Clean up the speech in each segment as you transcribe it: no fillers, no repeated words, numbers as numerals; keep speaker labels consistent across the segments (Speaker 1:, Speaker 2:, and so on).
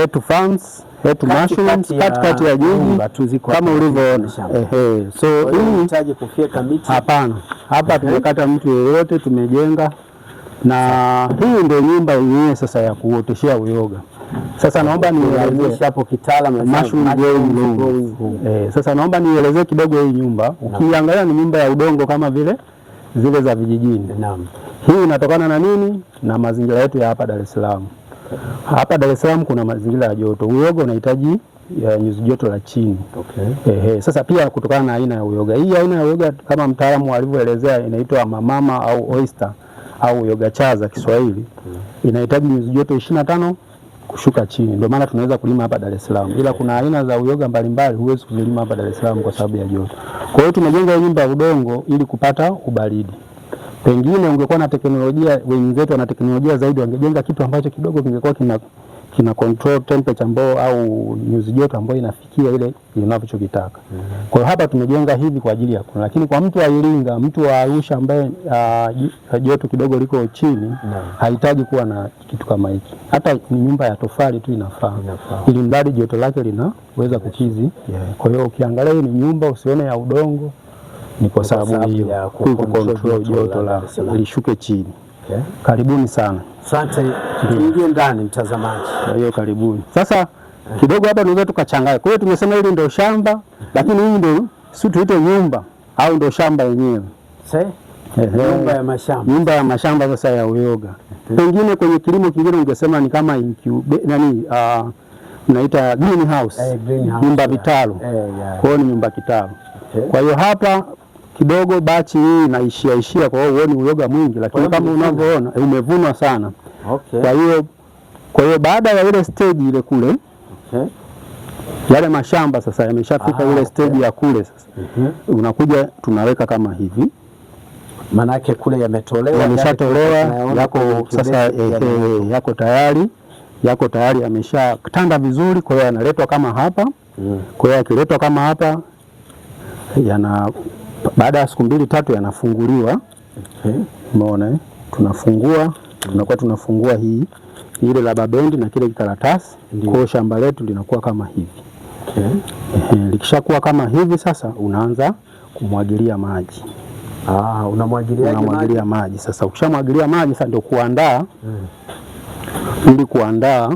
Speaker 1: Hetu Farms, Hetu Mushrooms, katikati ya jiji kama ulivyoona. So hii
Speaker 2: unahitaji kufyeka miti?
Speaker 1: Hapana, hapa tumekata mtu yeyote, tumejenga, na hii ndio nyumba yenyewe sasa ya kuoteshea uyoga. Sasa naomba nielezee
Speaker 2: hapo kitaalamu
Speaker 1: mushroom growing room. Sasa naomba nielezee kidogo hii nyumba. Ukiangalia ni nyumba ya udongo kama vile zile za vijijini.
Speaker 2: Naam.
Speaker 1: Hii inatokana na nini? Na mazingira yetu ya hapa Dar es Salaam. Hapa Dar es Salaam kuna mazingira ya joto. Uyoga unahitaji nyuzi joto la chini. Sasa pia kutokana na aina ya uyoga. Hii aina ya uyoga kama mtaalamu alivyoelezea inaitwa mamama au oyster au uyoga chaza Kiswahili. Inahitaji nyuzi joto 25 kushuka chini. Ndio maana tunaweza kulima hapa Dar es Salaam. Ila kuna aina za uyoga mbalimbali huwezi kulima hapa Dar es Salaam kwa sababu ya joto. Kwa hiyo tumejenga nyumba ya udongo ili kupata ubaridi. Pengine ungekuwa na teknolojia, wenzetu wana teknolojia zaidi, wangejenga kitu ambacho kidogo kingekuwa kina control temperature ambayo au nyuzi joto ambayo inafikia ile inavyotaka. Kwa hiyo hapa tumejenga hivi kwa ajili ya kuna, lakini kwa mtu wa Iringa, mtu wa Arusha ambaye joto kidogo liko chini, hahitaji kuwa na kitu kama hiki. Hata ni nyumba ya tofali tu inafaa. Ili mradi joto lake linaweza kukizi. Kwa hiyo ukiangalia hii ni nyumba, usione ya udongo, ni kwa sababu hiyo kucontrol joto la lishuke chini. Karibuni sana.
Speaker 2: Asante. Tuingie ndani mtazamaji.
Speaker 1: Kwa hiyo karibuni. Sasa kidogo hapa tunaweza tukachanganya. Kwa hiyo tumesema hili ndio shamba, lakini hii ndio si tuite nyumba au ndio shamba yenyewe.
Speaker 2: Nyumba ya mashamba.
Speaker 1: Nyumba ya mashamba sasa ya uyoga. Pengine kwenye kilimo kingine ungesema ni kama naita greenhouse. Nyumba vitalu. Kwa hiyo ni nyumba kitalu. Kwa hiyo hapa kidogo bachi hii inaishia, kwa hiyo huoni uyoga mwingi, lakini kama unavyoona umevunwa sana. Kwa hiyo baada ya ile stage ile kule, yale mashamba sasa yameshafika ile stage ya kule sasa. Unakuja tunaweka kama hivi.
Speaker 2: Maana yake kule
Speaker 1: yameshatolewa, yako sasa yako tayari yameshatanda vizuri, kwa hiyo yanaletwa kama hapa. Kwa hiyo yakiletwa kama hapa baada ya siku 2-3 yanafunguliwa. Umeona tunafungua hii ile rubber band na kile kikaratasi. Kwa hiyo shamba letu linakuwa kama hivi. Likishakuwa kama hivi sasa unaanza kumwagilia maji. Unamwagilia maji. Sasa ukishamwagilia maji sasa ndio kuandaa ili kuandaa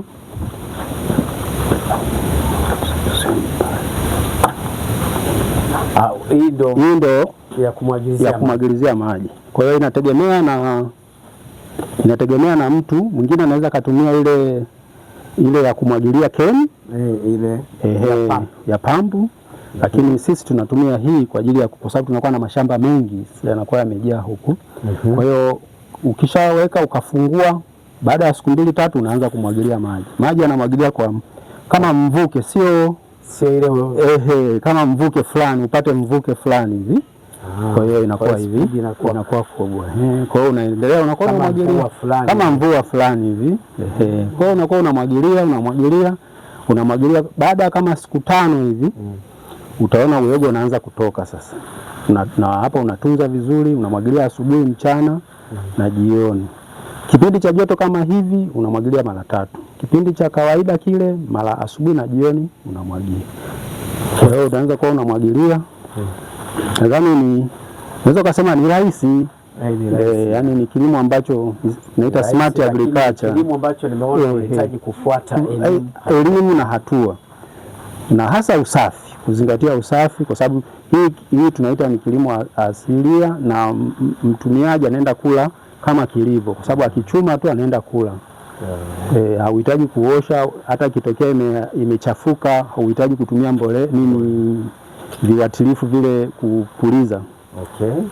Speaker 2: hii ndo ya
Speaker 1: kumwagilizia maji. Kwa hiyo inategemea na mtu mwingine, anaweza kutumia ile ya kumwagilia keni ya pampu, lakini sisi tunatumia hii kwa ajili ya, kwa sababu tunakuwa na mashamba mengi yanakuwa yamejaa huku. Kwa hiyo ukishaweka ukafungua, baada ya siku 2-3 unaanza kumwagilia maji. Maji yanamwagilia kama mvuke, sio ile kama mvuke fulani, upate mvuke fulani hivi. Kwa hiyo inakuwa hivi, inakuwa kubwa. Kwa hiyo unaendelea unakuwa unamwagilia kama mvua fulani hivi. Kwa hiyo unakuwa unamwagilia baada kama siku 5 hivi. Utaona uyoga unaanza kutoka sasa. Na hapo unatunza vizuri, unamwagilia asubuhi, mchana na jioni. Kipindi cha joto kama hivi unamwagilia mara 3. Kipindi cha kawaida kile mara asubuhi na jioni unamwagilia. Kwa hiyo utaanza kuwa unamwagilia. Nadhani naweza kusema ni rahisi. Yaani ni kilimo ambacho tunaita smart agriculture.
Speaker 2: Kilimo ambacho nimeona unahitaji kufuata
Speaker 1: elimu na hatua. Na hasa usafi, kuzingatia usafi, kwa sababu hii tunaita ni kilimo asilia, na mtumiaji anaenda kula kama kilivyo, kwa sababu akichuma tu anaenda kula. Hauhitaji kuosha, hata kitokea imechafuka hauhitaji kutumia mbolea viuatilifu vile kupuliza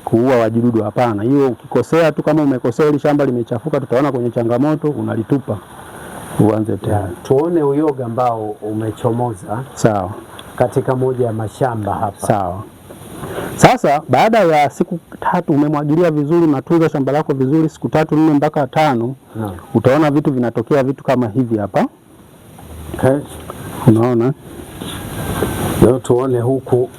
Speaker 1: kuua wajidudu, hapana. Hiyo ukikosea tu, kama umekosea ile shamba limechafuka, tutaona kwenye changamoto, unalitupa uanze tena.
Speaker 2: Tuone uyoga ambao umechomoza
Speaker 1: sawa
Speaker 2: katika moja ya mashamba hapa.
Speaker 1: Sawa. Sasa baada ya siku 3 umemwagilia vizuri, matunza shamba lako vizuri, siku 3, 4 mpaka 5, utaona vitu vinatokea, vitu kama hivi hapa. Unaona?
Speaker 2: Leo tuone huku.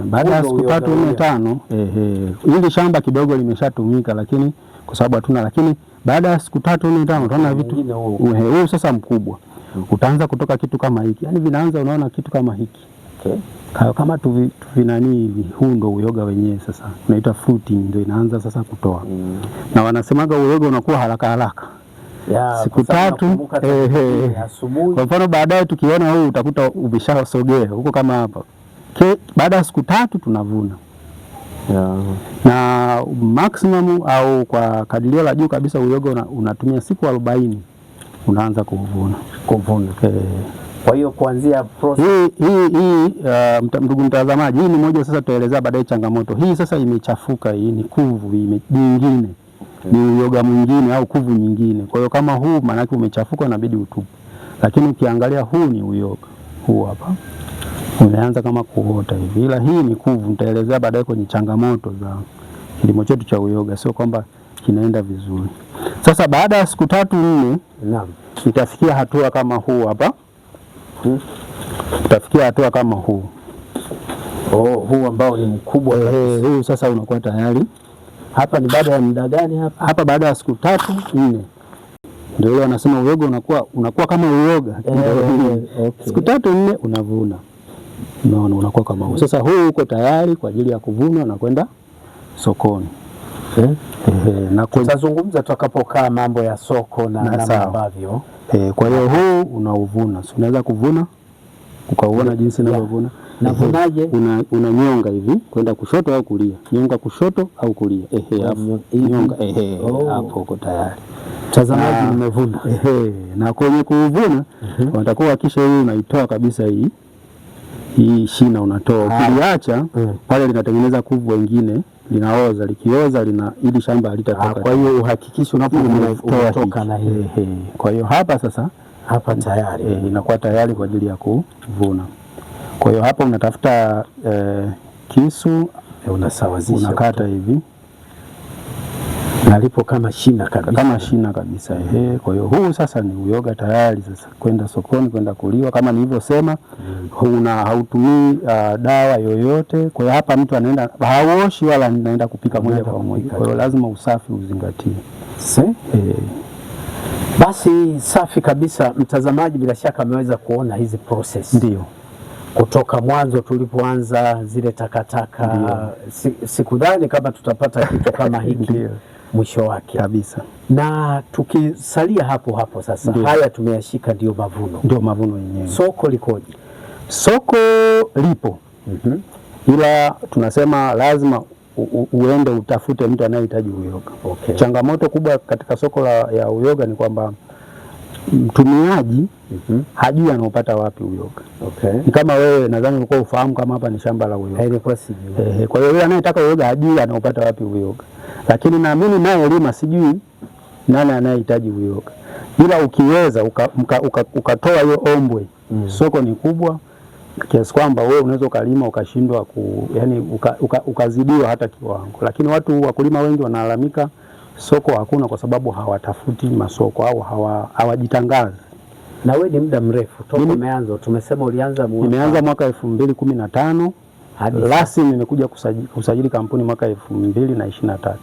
Speaker 1: Baada ya siku 3, 4, 5, hili shamba kidogo limeshatumika, lakini kwa sababu hatuna, lakini baada ya siku 3, 4, 5 utaona vitu huu sasa mkubwa. utaanza kutoka kitu kama hiki, yani vinaanza, unaona kitu kama hiki kama tuvinani hivi. Huu ndo uyoga wenyewe sasa, unaita fruiting, ndio inaanza sasa kutoa na wanasemaga uyoga unakuwa haraka haraka siku 3 asubuhi. Kwa mfano baadaye tukiona huu utakuta umeshasogea huko kama hapa. Baada ya siku 3 tunavuna. Na maximum au kwa kadirio la juu kabisa uyoga unatumia siku 40 unaanza kuvuna.
Speaker 2: Kwa hiyo kuanzia process
Speaker 1: ndugu mtazamaji, hii ni moja sasa, tutaelezea baadaye changamoto. Hii sasa imechafuka, hii ni kuvu nyingine. Ni uyoga mwingine au kuvu nyingine. Kwa hiyo kama huu maana yake umechafuka, inabidi utupe. Lakini ukiangalia huu ni uyoga. Huu hapa umeanza kama kuota hivi. Ila hii ni kuvu, nitaelezea baadaye kwenye changamoto za kilimo chetu cha uyoga, sio kwamba kinaenda vizuri. Sasa baada ya siku 3-4 itafikia hatua kama huu hapa. Utafikia hatua kama huu.
Speaker 2: Huu ambao ni mkubwa.
Speaker 1: Huu sasa unakuwa tayari.
Speaker 2: Hapa ni baada ya muda gani hapa?
Speaker 1: Hapa baada ya siku 3-4. Ndio ile wanasema uyoga unakuwa kama uyoga. Siku 3-4 unavuna. Unaona unakuwa kama huu. Sasa huu uko tayari kwa ajili ya kuvunwa na kwenda sokoni.
Speaker 2: Na tutazungumza tutakapokaa mambo ya soko na namna ambavyo.
Speaker 1: Kwa hiyo huu unauvuna. Unaweza kuvuna ukauona jinsi ninavyovuna.
Speaker 2: Navunaje?
Speaker 1: Unanyonga hivi kwenda kushoto au kulia. Nyonga kushoto au kulia. Nyonga hapo uko tayari.
Speaker 2: Mtazamaji, nimevuna.
Speaker 1: Na kwenye kuvuna unatakiwa kisha hii unaitoa kabisa hii shina unatoa. Ukiliacha pale linatengeneza kuvu wengine, linaoza, likioza ili shamba halitatoka.
Speaker 2: Kwa hiyo uhakikishe unapotoka na hii.
Speaker 1: Kwa hiyo hapa sasa
Speaker 2: tayari
Speaker 1: inakuwa tayari kwa ajili ya kuvuna. Kwa hiyo hapa unatafuta kisu,
Speaker 2: unasawazisha,
Speaker 1: unakata hivi.
Speaker 2: Nalipo kama shina
Speaker 1: kabisa. Kwa hiyo huu sasa ni uyoga tayari sasa kwenda sokoni, kwenda kuliwa kama nilivyosema. Hautumii dawa yoyote. Kwa hiyo hapa mtu anaenda haoshi wala anaenda kupika moja kwa moja. Kwa hiyo lazima usafi uzingatie.
Speaker 2: Basi safi kabisa. Mtazamaji bila shaka ameweza kuona hizi process.
Speaker 1: Ndio.
Speaker 2: Kutoka mwanzo tulipoanza zile takataka, sikudhani kama tutapata kitu kama hiki mwisho wake
Speaker 1: kabisa.
Speaker 2: Na tukisalia hapo sasa, haya tumeyashika, ndio mavuno yenyewe. Soko likoje?
Speaker 1: Soko lipo. Ila tunasema lazima uende utafute mtu anayehitaji uyoga. Changamoto kubwa katika soko ya uyoga ni kwamba mtumiaji hajui anaupata wapi uyoga. Ni kama wewe, nadhani ulikuwa ufahamu kama hapa ni shamba la uyoga. Kwa hiyo yule anayetaka uyoga hajui anaupata wapi uyoga. Lakini naamini naye lima sijui nani anayehitaji uyoga. Ila ukiweza ukatoa hiyo ombwe, soko ni kubwa kiasi kwamba wewe unaweza ukalima ukashindwa ukazidiwa hata kiwango. Lakini wakulima wengi wanalalamika soko hakuna kwa sababu hawatafuti masoko au hawajitangazi.
Speaker 2: Na wewe ni muda mrefu toka umeanza, tumesema ulianza
Speaker 1: nimeanza mwaka 2015 rasmi nimekuja kusajili kampuni mwaka 2023.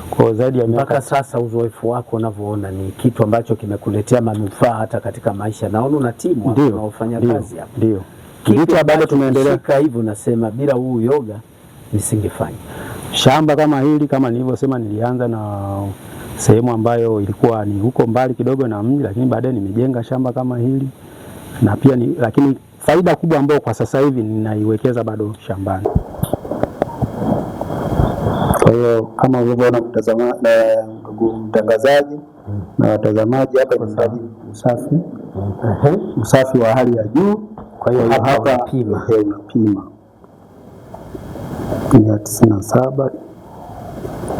Speaker 1: Kwa zaidi ya
Speaker 2: mpaka sasa. Uzoefu wako unavyoona ni kitu ambacho kimekuletea manufaa hata katika maisha. Naona una timu unaofanya kazi hapa.
Speaker 1: Ndio. Kitu bado tunaendelea
Speaker 2: hivyo, nasema bila huu uyoga nisingefanya
Speaker 1: shamba kama hili. Kama nilivyosema, nilianza na sehemu ambayo ilikuwa ni huko mbali kidogo na mji, lakini baadaye nimejenga shamba kama hili na pia lakini faida kubwa ambayo kwa sasa hivi ninaiwekeza bado shambani. Kwa hiyo kama ulivyoona ndugu mtangazaji na watazamaji, hapa tunahitaji usafi wa hali ya juu.
Speaker 2: Kwa hiyo hapa unapima
Speaker 1: 97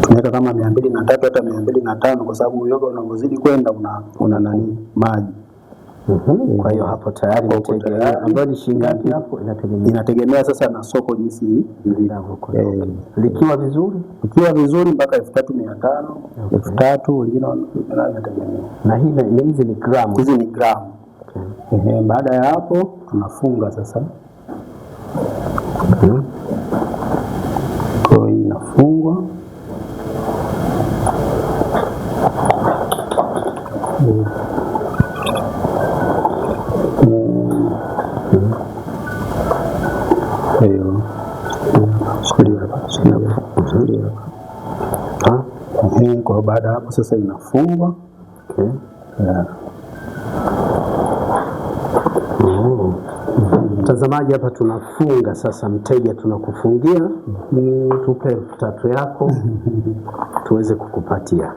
Speaker 1: tunaweka kama 203 hata 205, kwa sababu uyoga unavyozidi kwenda una maji.
Speaker 2: Kwa hiyo hapo tayari ambayo ni shilingi ngapi hapo
Speaker 1: inategemea sasa na soko jinsi
Speaker 2: linavyokuwa. Likiwa
Speaker 1: vizuri mpaka 3500, 3000 wengine wanategemea.
Speaker 2: Na hizi ni gramu.
Speaker 1: Hizi ni gramu. Baada ya hapo tunafunga sasa. Kwa hiyo inafungwa. Kwa baada hapo sasa inafungwa.
Speaker 2: Mtazamaji, hapa tunafunga sasa. Mteja tunakufungia, tupe 3 yako tuweze kukupatia.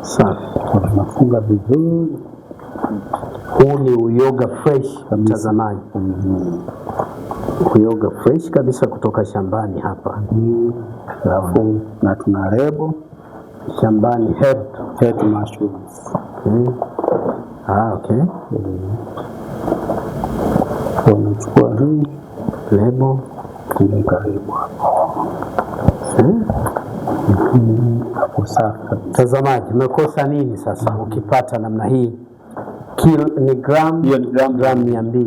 Speaker 2: Safi,
Speaker 1: tunafunga vizuri.
Speaker 2: Huu ni uyoga fresh mtazamaji. Uyoga fresh kabisa kutoka shambani hapa.
Speaker 1: Alafu na tuna lebo
Speaker 2: shambani,
Speaker 1: head mushrooms.
Speaker 2: Okay.
Speaker 1: Tunachukua hii
Speaker 2: lebo
Speaker 1: kuweka lebo hapo. Safi.
Speaker 2: Mtazamaji, umekosa nini sasa ukipata namna hii? Ni gram 200.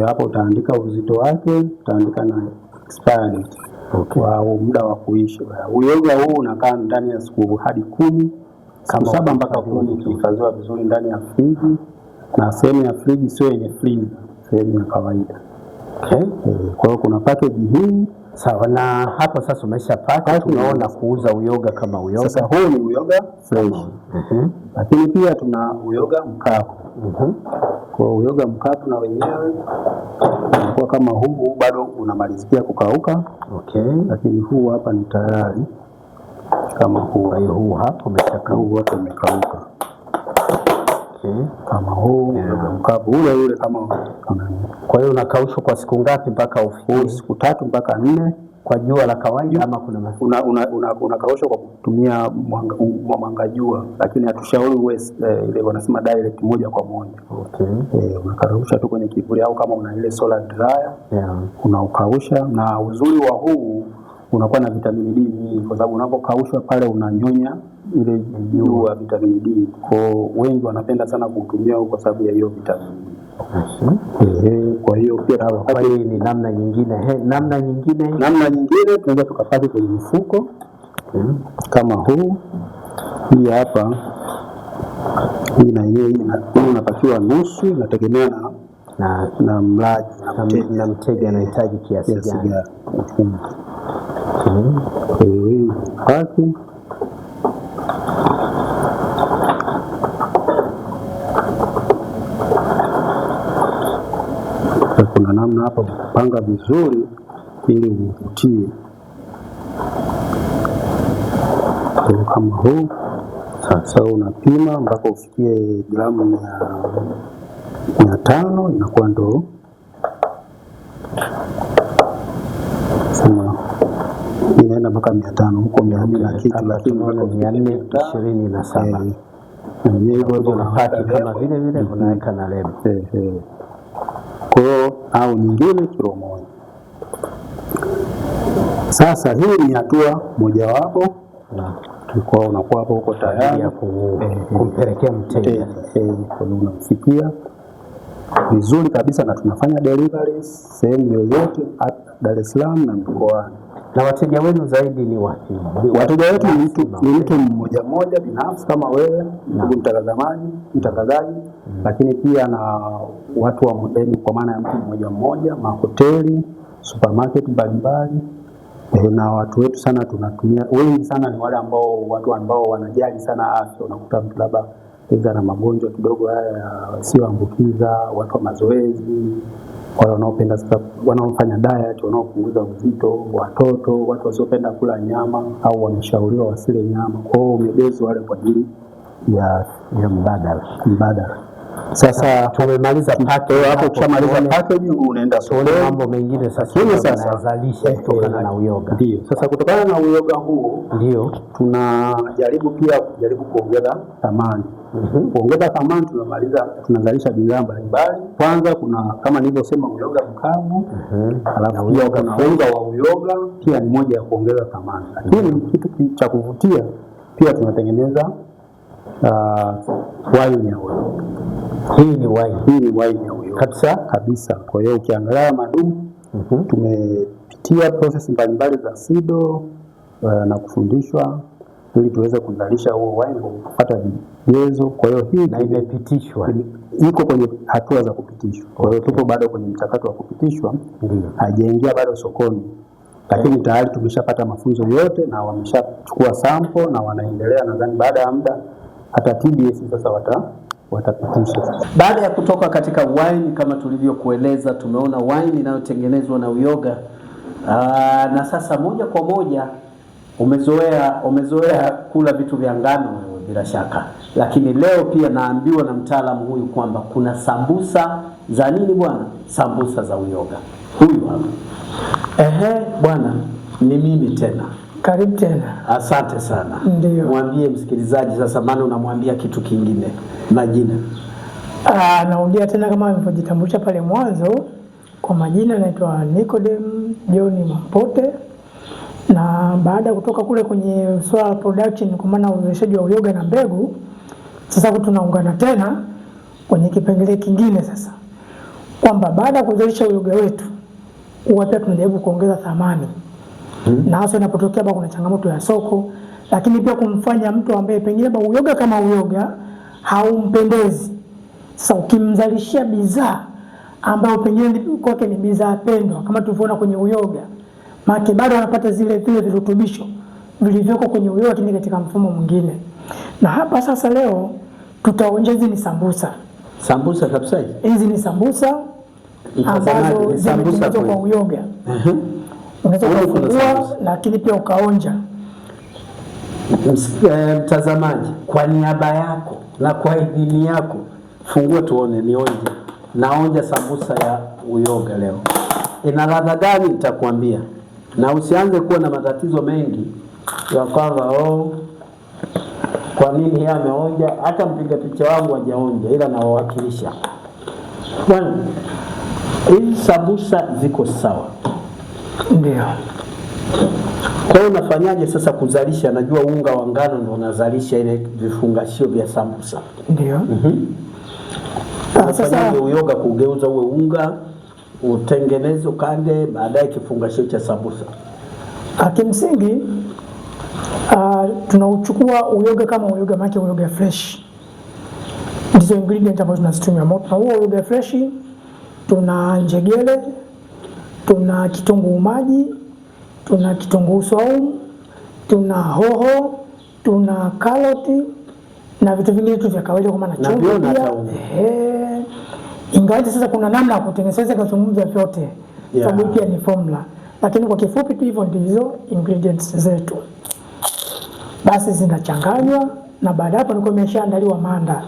Speaker 1: Hapo utaandika uzito wake, utaandika na expiry date. Kwa muda wa kuishi. Uyoga huu unakaa ndani ya siku hadi 10, kama 7 mpaka 10, ukihifadhiwa vizuri ndani ya friji, na sehemu ya friji sio yenye freezer, sehemu ya kawaida. Kwa hiyo kuna package hii.
Speaker 2: Sawa, na hapo sasa umeshapata, tunaona kuuza uyoga kama uyoga.
Speaker 1: Sasa huu ni uyoga fresh. Lakini pia tuna uyoga mkavu. Kwa uyoga mkavu na wenyewe unakuwa kama huu, bado unamalizikia kukauka. Lakini huu hapa ni tayari kama huu.
Speaker 2: Huu hapa umeshakauka,
Speaker 1: huu wote umekauka. Kama huu uyoga mkavu ule kama.
Speaker 2: Kwa hiyo unakaushwa kwa siku ngapi mpaka ufikie?
Speaker 1: Siku 3 mpaka 4
Speaker 2: kwa jua la kawaida, ama kuna
Speaker 1: unakaushwa kwa kutumia mwanga jua, lakini hatushauri ile wanasema direct moja kwa moja. Unakausha tu kwenye kivuli, au kama una ile solar dryer unaukausha. Na uzuri wa huu unakuwa na vitamini D nyingi, kwa sababu unapokaushwa pale unanyonya ile juu ya vitamini D. Kwa wengi wanapenda sana kutumia kwa sababu ya hiyo vitamini. Kwa hiyo pia
Speaker 2: ni namna nyingine. Namna nyingine
Speaker 1: tunaweza tukapaki kwenye mfuko kama huu. Hii hapa, hii na yenyewe inapakiwa nusu, inategemea na mlaji
Speaker 2: na mteja anahitaji kiasi gani.
Speaker 1: Hii paki kuna namna hapa kupanga vizuri ili uvutie. Kama huu sasa unapima mpaka ufikie gramu 500, inakuwa ndo sema inaenda mpaka 500 huko 400 na kitu, lakini
Speaker 2: 427 hivyo unapaki kama vile unaweka na lebo.
Speaker 1: Kwa hiyo au nyingine kilo 1. Sasa hii ni hatua mojawapo, tulikuwa unakuwa hapo huko tayari
Speaker 2: kumpelekea mteja.
Speaker 1: Kwa hiyo unamfikia vizuri kabisa, na tunafanya delivery sehemu yoyote Dar es Salaam na mkoani.
Speaker 2: Na wateja wenu zaidi ni wapi?
Speaker 1: Wateja wetu ni mtu mmoja binafsi kama wewe ndugu mtangazaji, lakini pia na watu wa modeli, kwa maana ya mtu mmoja, mahoteli, supermarket mbalimbali. Na watu wetu sana tunatumia, wengi sana ni wale watu ambao wanajali sana afya. Unakuta mtu labda na magonjwa kidogo haya yasiyoambukiza, watu wa mazoezi, wale wanaopenda wanaofanya diet, wanaopunguza uzito, watoto, watu wasiopenda kula nyama au wameshauriwa wasile nyama. Kwa hiyo umebezi wale kwa ajili ya mbadala. Sasa tumemaliza package hapo. Ukishamaliza package unaenda sokoni,
Speaker 2: mambo mengine sasa tunazalisha kutokana na uyoga.
Speaker 1: Ndio. Sasa kutokana na uyoga huo
Speaker 2: ndio
Speaker 1: tunajaribu kuongeza thamani. Kuongeza thamani tunazalisha bidhaa mbalimbali. Kwanza kuna kama nilivyosema uyoga mkavu, alafu pia kuna unga wa uyoga, pia ni moja ya kuongeza thamani. Lakini kitu cha kuvutia pia tunatengeneza wine ya uyoga.
Speaker 2: Hii ni
Speaker 1: wine ya uyoga kabisa. Kwa hiyo ukiangalia madumu tumepitia process mbalimbali za SIDO na kufundishwa ili tuweze kuzalisha huo wine kwa kupata vigezo. Kwa hiyo hii
Speaker 2: na imepitishwa,
Speaker 1: iko kwenye hatua za kupitishwa. Kwa hiyo tupo bado kwenye mchakato wa kupitishwa, haijaingia bado sokoni, lakini tayari tumeshapata mafunzo yote na wameshachukua sample na wanaendelea. Nadhani baada ya muda hata TBS sasa watapitisha.
Speaker 2: Baada ya kutoka katika wine kama tulivyokueleza, tumeona wine inayotengenezwa na uyoga. Na sasa moja kwa moja umezoea kula vitu vya ngano bila shaka, lakini leo pia naambiwa na mtaalamu huyu kwamba kuna sambusa za nini bwana? Sambusa za uyoga. Huyu hapa. Bwana, ni mimi tena.
Speaker 3: Karibu tena.
Speaker 2: Asante sana.
Speaker 3: Ndio.
Speaker 2: Mwambie msikilizaji sasa, maana unamwambia kitu kingine. Majina.
Speaker 3: Narudia tena kama nilivyojitambulisha pale mwanzo. Kwa majina naitwa Nicodem John Mampote, na baada ya kutoka kule kwenye swala production kwa maana uzalishaji wa uyoga na mbegu, sasa tunaungana tena kwenye kipengele kingine sasa, kwamba baada ya kuzalisha uyoga wetu huwa pia tunajaribu kuongeza thamani. Na hasa inapotokea kuna changamoto ya soko, lakini pia kumfanya mtu ambaye pengine uyoga kama uyoga haumpendezi, sasa ukimzalishia bidhaa ambayo pengine kwake ni bidhaa pendwa kama tulivyoona kwenye uyoga, maana bado anapata zile virutubisho vilivyoko kwenye uyoga lakini katika mfumo mwingine. Na hapa sasa leo tutaonja hizi ni sambusa.
Speaker 2: Sambusa kabisa
Speaker 3: hizi ni sambusa ambazo zimetengenezwa kwa uyoga. Unaweza kufungua lakini pia ukaonja.
Speaker 2: Mtazamaji, kwa niaba yako na kwa idhini yako, fungua tuone, nionje. Naonja sambusa ya uyoga leo. Ina ladha gani nitakwambia. Na usianze kuwa na matatizo mengi ya kwamba kwa nini yeye ameonja, hata mpiga picha wangu hajaonja, ila nawawakilisha. Bwana, hizi sambusa ziko sawa.
Speaker 3: Ndio.
Speaker 2: Kwa hiyo unafanyaje sasa kuzalisha? Najua unga wa ngano ndio unazalisha ile vifungashio vya sambusa.
Speaker 3: Ndio.
Speaker 2: Sasa uyoga kugeuza uwe unga, utengeneze kande, baadaye kifungashio cha sambusa.
Speaker 3: Kimsingi tunauchukua uyoga kama uyoga maki uyoga fresh. Ndizo ingredient ambazo tunazitumia moto. Na huo uyoga fresh tuna njegele, tuna kitunguu maji, tuna kitunguu saumu, tuna hoho, tuna karoti na vitu vingine tu vya kawaida kama na chumvi pia. Ingawa sasa kuna namna ya kutengeneza kuzungumza vyote. Sababu pia ni formula. Lakini kwa kifupi tu hivyo ndizo ingredients zetu. Basi zinachanganywa na baada hapo niko nimeshaandaliwa manda.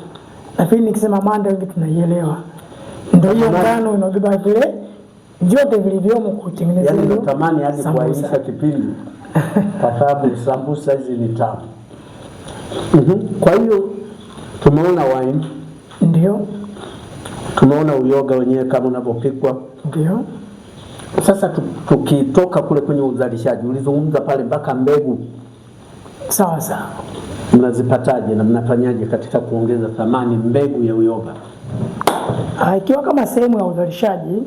Speaker 3: Lakini nikisema manda wengi tunaielewa. Ndio hiyo ngano inabeba vile vyote vilivyomo kutengeneza hiyo.
Speaker 2: Yaani natamani hadi kuainisha kipindi. Kwa sababu sambusa hizi ni tamu. Kwa hiyo tumeona wine.
Speaker 3: Ndio.
Speaker 2: Tumeona uyoga wenyewe kama unavyopikwa.
Speaker 3: Ndio.
Speaker 2: Sasa tukitoka kule kwenye uzalishaji, ulizungumza pale mpaka mbegu.
Speaker 3: Sawa sawa.
Speaker 2: Mnazipataje na mnafanyaje katika kuongeza thamani mbegu ya uyoga?
Speaker 3: Ikiwa kama sehemu ya uzalishaji,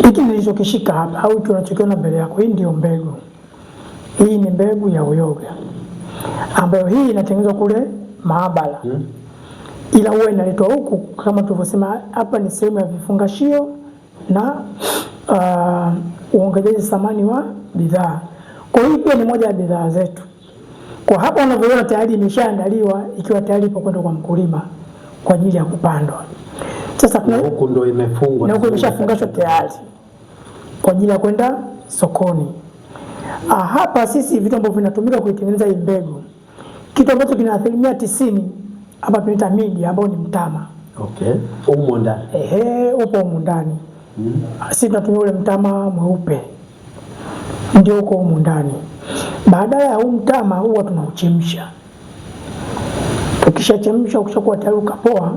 Speaker 3: hiki nilichokishika hapa au tunachokiona mbele yako, hii ndio mbegu. Hii ni mbegu ya uyoga ambayo hii inatengenezwa kule maabara. Ila huwa inaletwa huku kama tulivyosema hapa ni sehemu ya vifungashio na uongezaji thamani wa bidhaa. Kwa hiyo pia ni moja ya bidhaa zetu. Kwa hapa unavyoona tayari imeshaandaliwa ikiwa tayari ipo kwenda kwa mkulima kwa ajili ya kupandwa. Sasa
Speaker 2: huku ndio imefungwa.
Speaker 3: Na huku imeshafungashwa tayari kwa ajili ya kwenda sokoni. Hapa sisi vitu ambavyo vinatumika kuitengeneza hii mbegu, kitu ambacho kina 90% hapa tunaita media ambao ni mtama.
Speaker 2: Umo ndani.
Speaker 3: Upo umo ndani. Sisi tunatumia ule mtama mweupe. Ndio uko umo ndani. Baada ya huu mtama huwa tunauchemsha. Ukishachemsha ukishakuwa tayari ukapoa,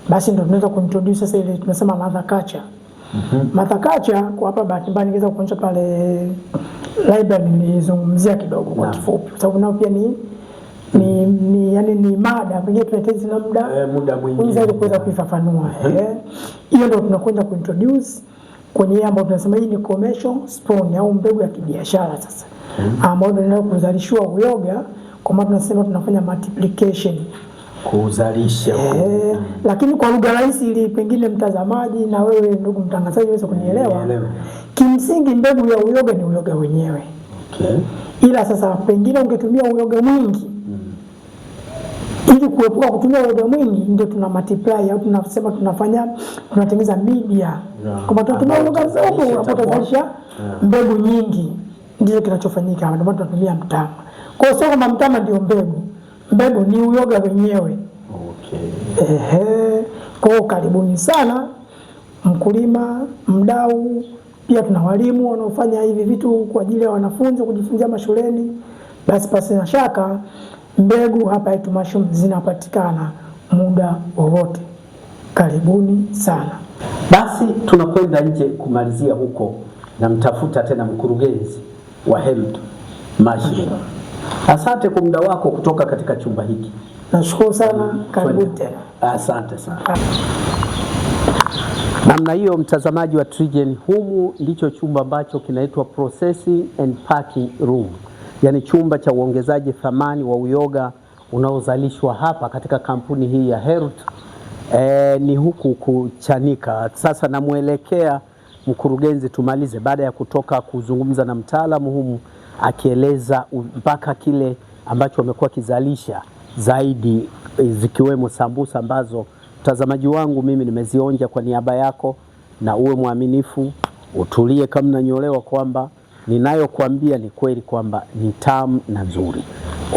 Speaker 3: basi ndio tunaweza kuintroduce sasa ile tunasema mother culture. Mother culture kwa hapa bahati mbaya ningeweza kuonyesha pale library nilizungumzia kidogo kwa kifupi. Kwa sababu nao pia ni mada pengine tunahitaji na muda
Speaker 2: mwingine
Speaker 3: ili kuweza kuifafanua. Hiyo ndio tunakwenda kuintroduce kwenye ambayo tunasema hii ni commercial spawn au mbegu ya kibiashara sasa, ambayo tunaenda kuzalishiwa uyoga, kwa maana tunasema tunafanya multiplication,
Speaker 2: kuzalisha.
Speaker 3: Lakini kwa lugha rahisi, ili pengine mtazamaji na wewe ndugu mtangazaji uweze kunielewa, kimsingi mbegu ya uyoga ni uyoga wenyewe. Ila sasa pengine ungetumia uyoga mwingi, ili kuepuka kutumia uyoga mwingi ndio tuna multiply au tunasema tunatengeneza media. Kama tunatumia uyoga mdogo unapotazalisha mbegu nyingi, ndio kinachofanyika. Ndio maana tunatumia mtama. Kwa hiyo sio kama mtama ndio mbegu ni uyoga wenyewe. Kwa hiyo karibuni sana mkulima, mdau, pia tuna walimu wanaofanya hivi vitu kwa ajili ya wanafunzi kujifunzia mashuleni. Basi pasi na shaka mbegu hapa Etu Mushroom zinapatikana muda wowote. Karibuni sana.
Speaker 2: Basi tunakwenda nje kumalizia huko, na mtafuta tena mkurugenzi wa Etu Mushroom. Asante kwa muda wako kutoka katika chumba hiki.
Speaker 3: Nashukuru sana, karibu tena.
Speaker 2: Asante sana. Namna hiyo, mtazamaji wa TriGen, humu ndicho chumba ambacho kinaitwa Processing and Packing Room, yaani chumba cha uongezaji thamani wa uyoga unaozalishwa hapa katika kampuni hii ya Etu. Ni huku kuchanika. Sasa namwelekea mkurugenzi tumalize, baada ya kutoka kuzungumza na mtaalamu humu akieleza mpaka kile ambacho amekuwa kizalisha zaidi, zikiwemo sambusa ambazo mtazamaji wangu mimi nimezionja kwa niaba yako, na uwe mwaminifu, utulie kama nanyolewa kwamba ninayokuambia ni kweli, kwamba ni tamu na nzuri.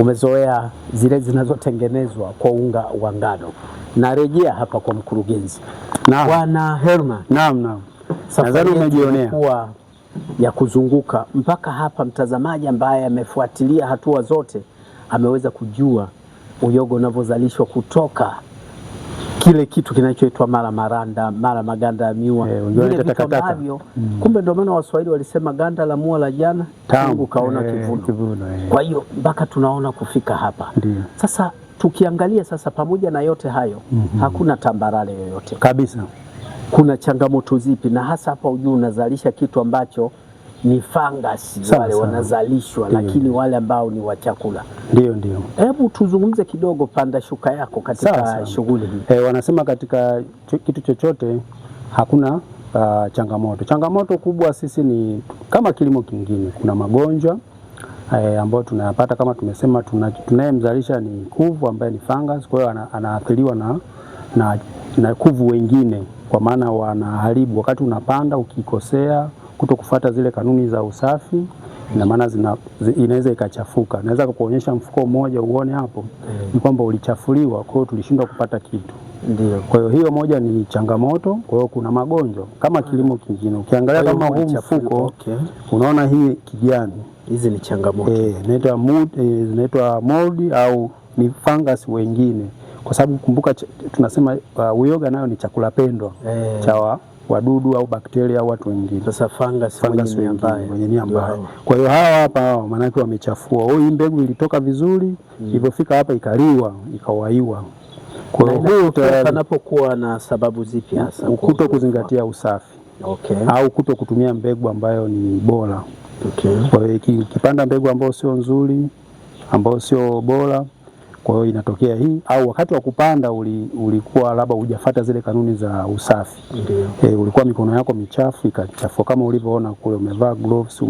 Speaker 2: Umezoea zile zinazotengenezwa kwa unga wa ngano. Narejea hapa kwa mkurugenzi. Bwana Herman.
Speaker 1: Naam. Nadhani umejionea
Speaker 2: kwa ya kuzunguka mpaka hapa. Mtazamaji ambaye amefuatilia hatua zote ameweza kujua uyoga unavyozalishwa kutoka kile kitu kinachoitwa mara maranda, mara maganda ya miwa, vile vitu ambavyo kumbe ndio maana Waswahili walisema ganda la mua la jana tangu kaona kivuno. Kwa hiyo mpaka tunaona kufika hapa. Sasa tukiangalia sasa, pamoja na yote hayo hakuna tambarare yoyote
Speaker 1: kabisa.
Speaker 2: Kuna changamoto zipi? Na hasa hapa ujue unazalisha kitu ambacho ni fangasi, wale wanazalishwa, lakini wale ambao ni wa chakula.
Speaker 1: Ndio.
Speaker 2: Hebu tuzungumze kidogo, panda shuka yako katika shughuli hii.
Speaker 1: Wanasema katika kitu chochote hakuna changamoto kubwa. Sisi ni kama kilimo kingine, kuna magonjwa ambayo tunayapata. Kama tumesema, tunayemzalisha ni kuvu ambaye ni fungus, kwa hiyo anaathiriwa na kuvu wengine, kwa maana wanaharibu wakati unapanda. Ukikosea kutokufuata zile kanuni za usafi, ina maana inaweza ikachafuka. Naweza kukuonyesha mfuko mmoja uone hapo ni kwamba ulichafuliwa, kwa hiyo tulishindwa kupata kitu.
Speaker 2: Ndio.
Speaker 1: Kwa hiyo moja ni changamoto. Kwa hiyo kuna magonjwa kama kilimo kingine. Ukiangalia kama huu mfuko unaona hii kijani,
Speaker 2: hizi ni changamoto.
Speaker 1: Zinaitwa mold au ni fungus wengine, kwa sababu kumbuka tunasema uyoga nayo ni chakula pendwa cha wadudu au bakteria au watu wengine.
Speaker 2: Sasa fungus
Speaker 1: wenye nia mbaya. Kwa hiyo hawa hapa maana yake wamechafua. Hii mbegu ilitoka vizuri, ilipofika hapa ikaliwa, ikawaiwa. Kwa hiyo
Speaker 2: panapokuwa na sababu zipi hasa?
Speaker 1: Kuto kuzingatia usafi. Au kuto kutumia mbegu ambayo ni bora. Kwa hiyo ukipanda mbegu ambayo sio nzuri, ambayo sio bora, kwa hiyo inatokea hii. Au wakati wa kupanda ulikuwa labda hujafuata zile kanuni za usafi. Ulikuwa mikono yako michafu ikachafua, kama ulivyoona kule, umevaa gloves,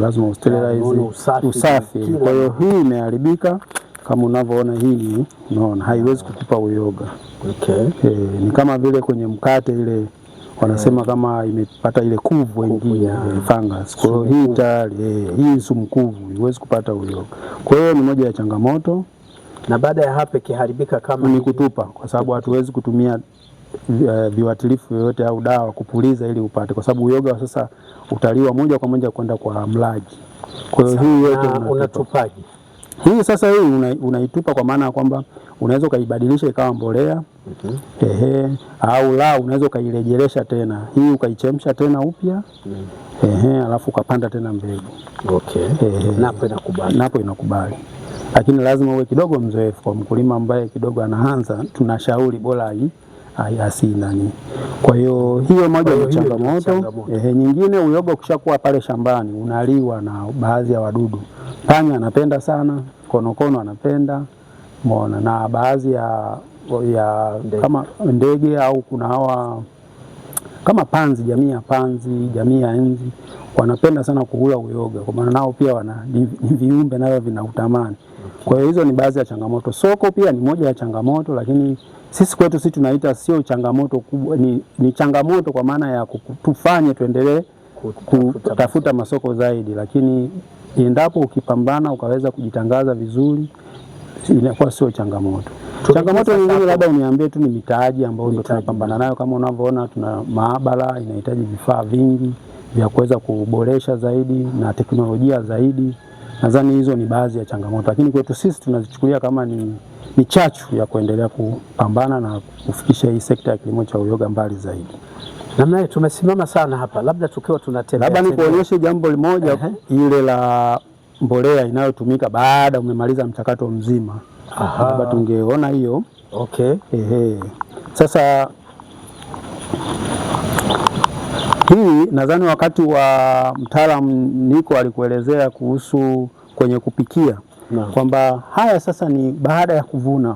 Speaker 1: lazima usterilize usafi. Kwa hiyo hii imeharibika kama unavyoona. Hii unaona haiwezi kukupa uyoga. Ni kama vile kwenye mkate ile wanasema kama imepata ile kuvu wengine fungus. Kwa hiyo hii tayari hii sumu kuvu, haiwezi kupata uyoga. Kwa hiyo ni moja ya changamoto.
Speaker 2: Na baada ya hapo kiharibika kama
Speaker 1: ni kutupa, kwa sababu hatuwezi kutumia viuatilifu yoyote au dawa kupuliza ili upate, kwa sababu uyoga sasa utaliwa moja kwa moja kwenda kwa mlaji. Kwa hiyo hii yote
Speaker 2: unatupaje?
Speaker 1: Hii sasa hii unaitupa kwa maana ya kwamba unaweza ukaibadilisha ikawa mbolea. Au la unaweza ukairejelesha tena. Hii ukaichemsha tena upya. Alafu ukapanda tena mbegu. Napo inakubali. Lakini lazima uwe kidogo mzoefu. Kwa mkulima ambaye kidogo anaanza, tunashauri bora nani. Kwa hiyo hiyo moja ni changamoto. Nyingine, uyoga ukishakuwa pale shambani unaliwa na baadhi ya wadudu. Panya anapenda sana, konokono anapenda, umeona, na baadhi ya kama ndege au kuna hawa kama panzi, jamii ya panzi, jamii ya nzi wanapenda sana kula uyoga, kwa maana nao pia ni viumbe nao vinautamani. Kwa hiyo hizo ni baadhi ya changamoto. Soko pia ni moja ya changamoto, lakini sisi kwetu sisi tunaita sio changamoto kubwa, ni changamoto kwa maana ya kutufanye tuendelee kutafuta masoko zaidi, lakini endapo ukipambana ukaweza kujitangaza vizuri inakuwa sio changamoto. Changamoto nyingine labda uniambie tu ni mitaji ambayo ndio tunapambana nayo. Kama unavyoona tuna maabara inahitaji vifaa vingi vya kuweza kuboresha zaidi na teknolojia zaidi. Nadhani hizo ni baadhi ya changamoto, lakini kwetu sisi tunazichukulia kama ni chachu ya kuendelea kupambana na kufikisha hii sekta ya kilimo cha uyoga mbali zaidi.
Speaker 2: Namna hiyo tumesimama sana hapa, labda tukiwa tunatembea.
Speaker 1: Labda nikuonyeshe jambo limoja, ile la mbolea inayotumika baada umemaliza mchakato mzima. Labda tungeona hiyo.
Speaker 2: Okay.
Speaker 1: Sasa hii nadhani wakati wa mtaalamu Niko alikuelezea kuhusu kwenye kupikia kwamba haya sasa ni baada ya kuvuna.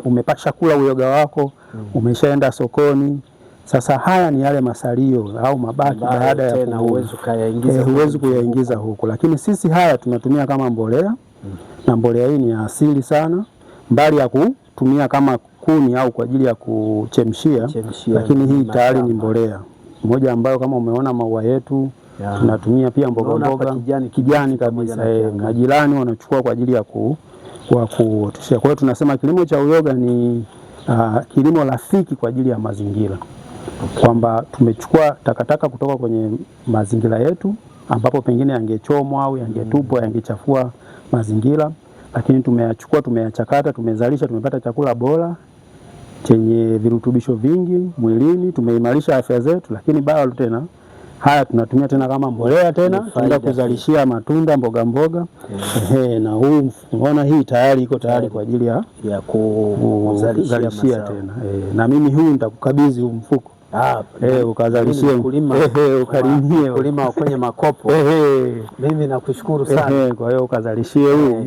Speaker 1: Umepasha kula uyoga wako, umeshaenda sokoni. Sasa haya ni yale masalio au mabaki baada ya kuvuna. Huwezi kuyaingiza huku, lakini sisi haya tunatumia kama mbolea. Na mbolea hii ni asili sana, mbali ya kutumia kama kuni au kwa ajili ya kuchemshia, lakini hii tayari ni mbolea moja ambayo kama umeona maua yetu tunatumia pia mboga kijani kabisa. Majirani wanachukua kwa ajili ya kuoteshea. Kwa hiyo tunasema kilimo cha uyoga ni kilimo rafiki kwa ajili ya mazingira, kwamba tumechukua takataka kutoka kwenye mazingira yetu ambapo pengine yangechomwa au yangetupwa, yangechafua mazingira, lakini tumeyachukua, tumeyachakata, tumezalisha, tumepata chakula bora chenye virutubisho vingi mwilini, tumeimarisha afya zetu, lakini bado tena haya tunatumia tena kama mbolea tena kwenda kuzalishia matunda, mboga. Na huu unaona hii tayari iko tayari kwa ajili ya kuzalishia tena. Na mimi huu nitakukabidhi huu mfuko. Ukazalishie ukalimie
Speaker 2: kulima kwenye makopo. Mimi nakushukuru sana.
Speaker 1: Kwa hiyo ukazalishie huu.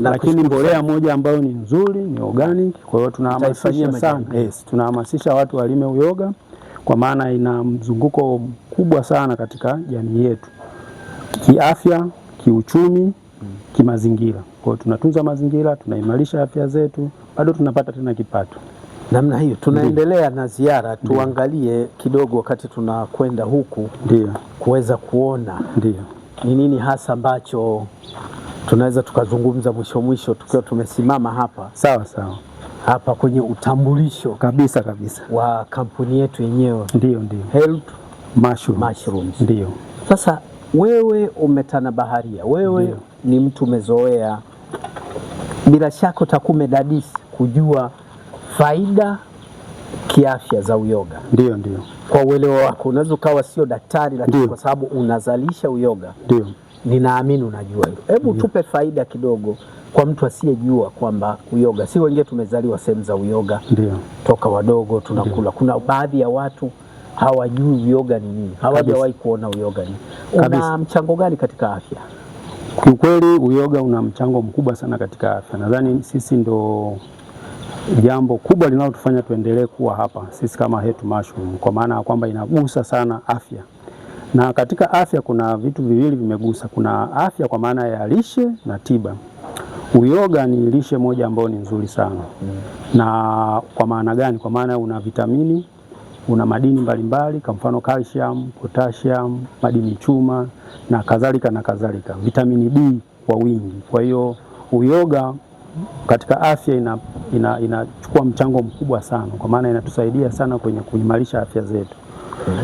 Speaker 1: Lakini mbolea moja ambayo ni nzuri ni organic. Kwa hiyo tunahamasisha sana. Tunahamasisha watu walime uyoga kwa maana ina mzunguko mkubwa sana katika jamii yetu, kiafya, kiuchumi, kimazingira. Kwa hiyo tunatunza mazingira, tunaimarisha afya zetu, bado tunapata tena kipato.
Speaker 2: Namna hiyo tunaendelea na ziara. Tuangalie kidogo wakati tunakwenda huku, kuweza kuona ni nini hasa ambacho tunaweza tukazungumza mwisho tukiwa tumesimama hapa.
Speaker 1: Sawa.
Speaker 2: Hapa kwenye utambulisho
Speaker 1: kabisa
Speaker 2: wa kampuni yetu yenyewe.
Speaker 1: Ndio.
Speaker 2: Health
Speaker 1: Mushrooms. Ndio.
Speaker 2: Sasa wewe umetana baharia, wewe ni mtu umezoea, bila shaka utakuwa umedadisi kujua faida kiafya za uyoga.
Speaker 1: Ndio.
Speaker 2: Kwa uelewa wako, unaweza ukawa sio daktari, lakini kwa sababu unazalisha uyoga, ninaamini unajua hilo. Hebu tupe faida kidogo kwa mtu asiyejua kwamba uyoga, si wengine tumezaliwa sehemu za uyoga, toka wadogo tunakula. Kuna baadhi ya watu hawajui uyoga ni nini, hawajawahi kuona uyoga ni. Una mchango gani katika afya?
Speaker 1: Kiukweli uyoga una mchango mkubwa sana katika afya. Nadhani sisi ndo jambo kubwa linalotufanya tuendelee kuwa hapa sisi kama Health Mushroom, kwa maana ya kwamba inagusa sana afya. Na katika afya kuna vitu viwili vimegusa. Kuna afya kwa maana ya lishe na tiba. Uyoga ni lishe moja ambayo ni nzuri sana. Na kwa maana gani? Kwa maana una vitamini, una madini mbalimbali, kwa mfano calcium, potassium, madini chuma na kadhalika. Vitamini D kwa wingi. Kwa hiyo uyoga katika afya inachukua mchango mkubwa sana, kwa maana inatusaidia sana kwenye kuimarisha afya zetu.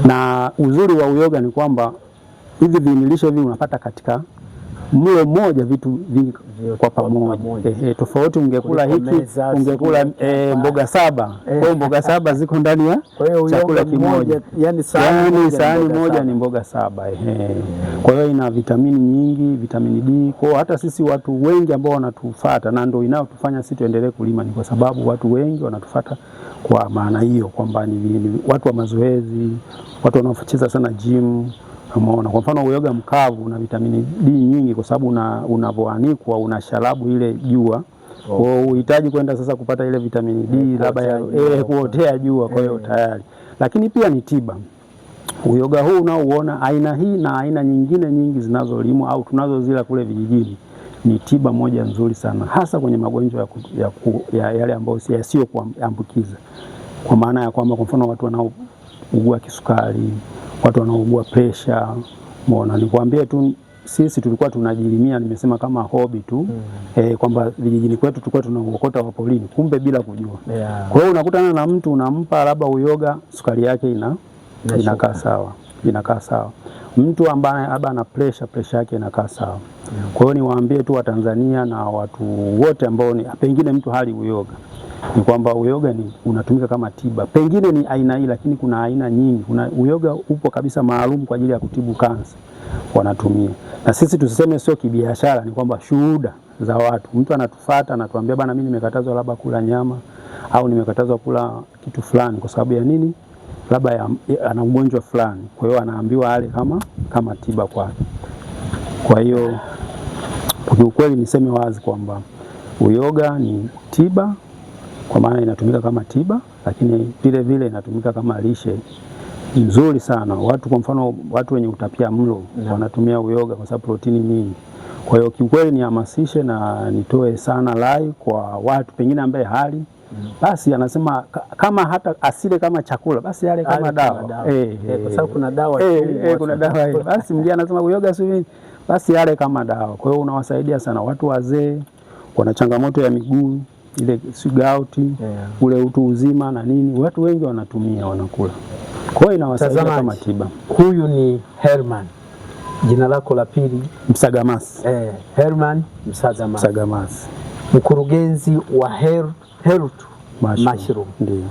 Speaker 1: Na uzuri wa uyoga ni kwamba hivi viinilishe hivi unapata katika mlo mmoja vitu vingi kwa pamoja. Tofauti ungekula hiki ungekula mboga 7. Kwa mboga 7 ziko ndani ya chakula kimoja.
Speaker 2: Yani
Speaker 1: sahani moja ni mboga 7. Kwa hiyo ina vitamini nyingi, vitamini D. Kwa hata sisi watu wengi ambao wanatufuata, na ndio inayotufanya sisi tuendelee kulima, ni kwa sababu watu wengi wanatufuata kwa maana hiyo, kwamba ni watu wa mazoezi, watu wanaocheza sana gym. Umeona, kwa mfano uyoga mkavu una vitamini D nyingi, kwa sababu unavoanikwa una sharabu ile jua. Kwa hiyo uhitaji kwenda sasa kupata ile vitamini D labda ya kuotea jua, kwa hiyo tayari. Lakini pia ni tiba. Uyoga huu unaouona aina hii na aina nyingine nyingi zinazolimwa au tunazozila kule vijijini, ni tiba moja nzuri sana, hasa kwenye magonjwa ya yale ambayo sio kuambukiza. Kwa maana ya kwamba kwa mfano watu wanaougua kisukari, watu wanaougua pressure. Umeona, nikwambie tu sisi tulikuwa tunajilimia, nimesema kama hobby tu. Kwamba vijijini kwetu tulikuwa tunaokota wa polini, kumbe bila kujua. Kwa hiyo unakutana na mtu unampa labda uyoga, sukari yake inakaa sawa. Mtu ambaye labda ana pressure yake inakaa sawa. Kwa hiyo niwaambie tu Watanzania na watu wote ambao pengine mtu hali uyoga, ni kwamba uyoga unatumika kama tiba. Pengine ni aina hii, lakini kuna aina nyingi. Kuna uyoga upo kabisa maalum kwa ajili ya kutibu kansa, wanatumia. Na sisi tusiseme sio kibiashara, ni kwamba shuhuda za watu. Mtu anatufuata anatuambia, bana, mimi nimekatazwa labda kula nyama au nimekatazwa kula kitu fulani kwa sababu ya nini, labda ana ugonjwa fulani. Kwa hiyo anaambiwa ale kama tiba kwake. Kwa hiyo kwa ukweli niseme wazi kwamba uyoga ni tiba, kwa maana inatumika kama tiba, lakini vile vile inatumika kama lishe nzuri sana. Watu kwa mfano watu wenye utapia mlo wanatumia uyoga kwa sababu protini nyingi. Kwa hiyo kiukweli nihamasishe na nitoe sana rai kwa watu pengine ambaye hali basi anasema kama hata asile kama chakula, basi yale kama dawa.
Speaker 2: Kwa sababu kuna dawa
Speaker 1: kuna dawa basi mjana anasema uyoga sio, basi yale kama dawa. Kwa hiyo unawasaidia sana watu wazee, wana changamoto ya miguu ile gauti, ule utu uzima na nini, watu wengi wanatumia, wanakula. Kwa hiyo inawasaidia kama tiba.
Speaker 2: Huyu ni Herman. Jina lako la pili?
Speaker 1: Msagamasi.
Speaker 2: Herman Msagamasi. Mkurugenzi wa Health Mushroom.
Speaker 1: Ndio.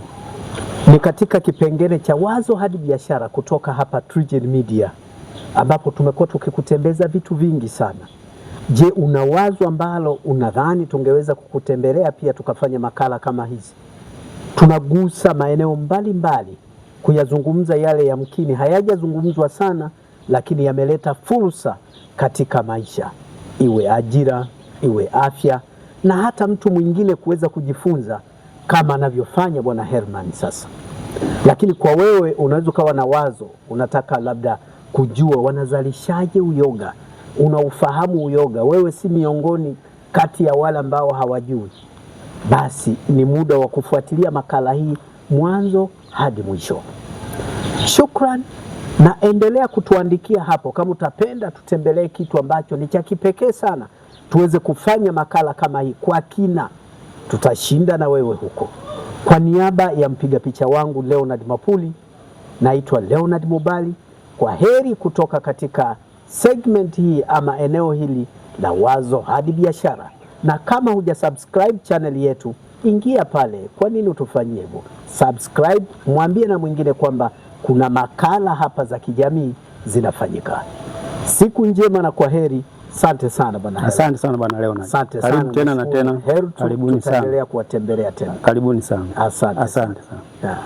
Speaker 2: Ni katika kipengele cha wazo hadi biashara kutoka hapa TriGen Media, ambapo tumekuwa tukikutembeza vitu vingi sana. Je, una wazo ambalo unadhani tungeweza kukutembelea pia tukafanya makala kama hizi? Tunagusa maeneo mbalimbali kuyazungumza yale yamkini hayajazungumzwa sana, lakini yameleta fursa katika maisha, iwe ajira, iwe afya, na hata mtu mwingine kuweza kujifunza kama anavyofanya Bwana Herman sasa. Lakini kwa wewe unaweza ukawa na wazo, unataka labda kujua wanazalishaje uyoga, unaufahamu uyoga, wewe si miongoni kati ya wale ambao hawajui, basi ni muda wa kufuatilia makala hii mwanzo hadi mwisho. Shukran, na endelea kutuandikia hapo kama utapenda tutembelee kitu ambacho ni cha kipekee sana, tuweze kufanya makala kama hii kwa kina. Tutashinda na wewe huko. Kwa niaba ya mpiga picha wangu Leonard Mapuli, naitwa Leonard Mubali. Kwa heri kutoka katika segment hii ama eneo hili la wazo hadi biashara. Na kama hujasubscribe channel yetu, ingia pale. Kwa nini utufanyie hivyo? Subscribe, mwambie na mwingine kwamba kuna makala hapa za kijamii zinafanyika. Siku njema na kwa heri. Asante sana bwana.
Speaker 1: Asante sana bwana Leonard.
Speaker 2: Asante sana.
Speaker 1: Karibu tena na tena.
Speaker 2: Karibuni sana. Tutaendelea kuwatembelea tena.
Speaker 1: Karibuni sana.
Speaker 2: Asante.
Speaker 1: Asante sana.